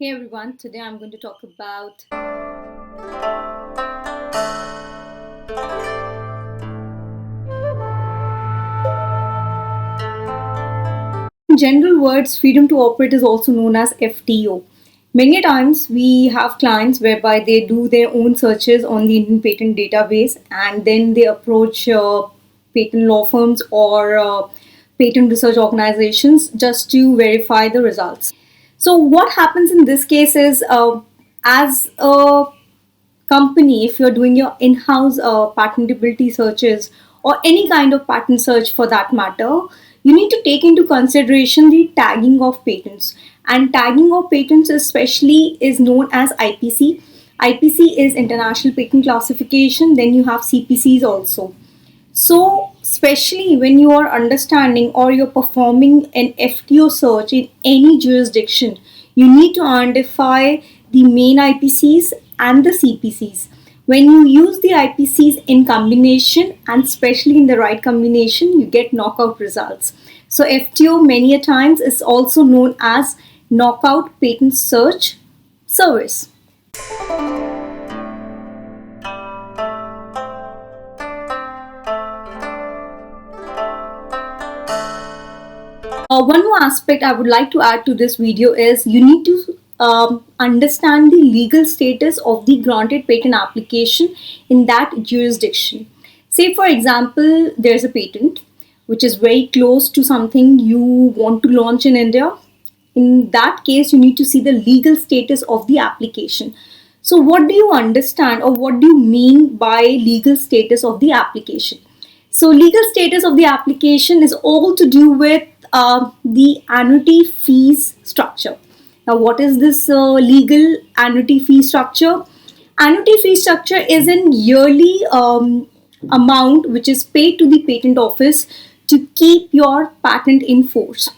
Hey everyone, today I'm going to talk about in general words, freedom to operate is also known as FTO. Many times we have clients whereby they do their own searches on the Indian patent database and then they approach patent law firms or patent research organizations just to verify the results. So what happens in this case is as a company, if you're doing your in-house patentability searches or any kind of patent search for that matter, you need to take into consideration the tagging of patents. And tagging of patents especially is known as IPC. IPC is International Patent Classification. Then you have CPCs also. So, especially when you are understanding or you're performing an FTO search in any jurisdiction, you need to identify the main IPCs and the CPCs. When you use the IPCs in combination and especially in the right combination, you get knockout results. So, FTO many a times is also known as Knockout Patent Search Service. One more aspect I would like to add to this video is you need to understand the legal status of the granted patent application in that jurisdiction. Say, for example, there's a patent which is very close to something you want to launch in India. In that case, you need to see the legal status of the application. So, what do you understand or what do you mean by legal status of the application? So, legal status of the application is all to do with the annuity fees structure. Now, what is this legal annuity fee structure? Annuity fee structure is an yearly amount which is paid to the patent office to keep your patent in force.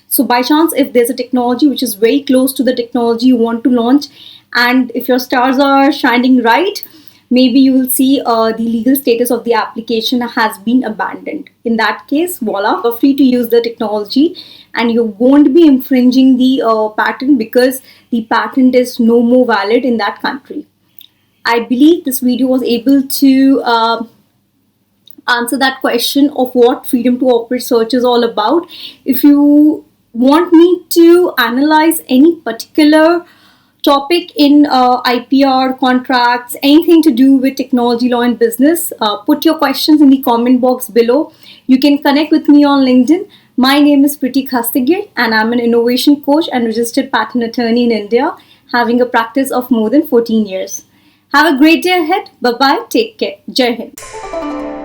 So, by chance, if there's a technology which is very close to the technology you want to launch, and if your stars are shining right, maybe you will see the legal status of the application has been abandoned. In that case, voila, you're free to use the technology and you won't be infringing the patent because the patent is no more valid in that country. I believe this video was able to answer that question of what freedom to operate search is all about. If you want me to analyze any particular topic in IPR contracts, anything to do with technology law and business, put your questions in the comment box below. You can connect with me on LinkedIn. My name is Priti Khastigir and I'm an innovation coach and registered patent attorney in India, having a practice of more than 14 years. Have a great day ahead. Bye bye. Take care. Jai Hind.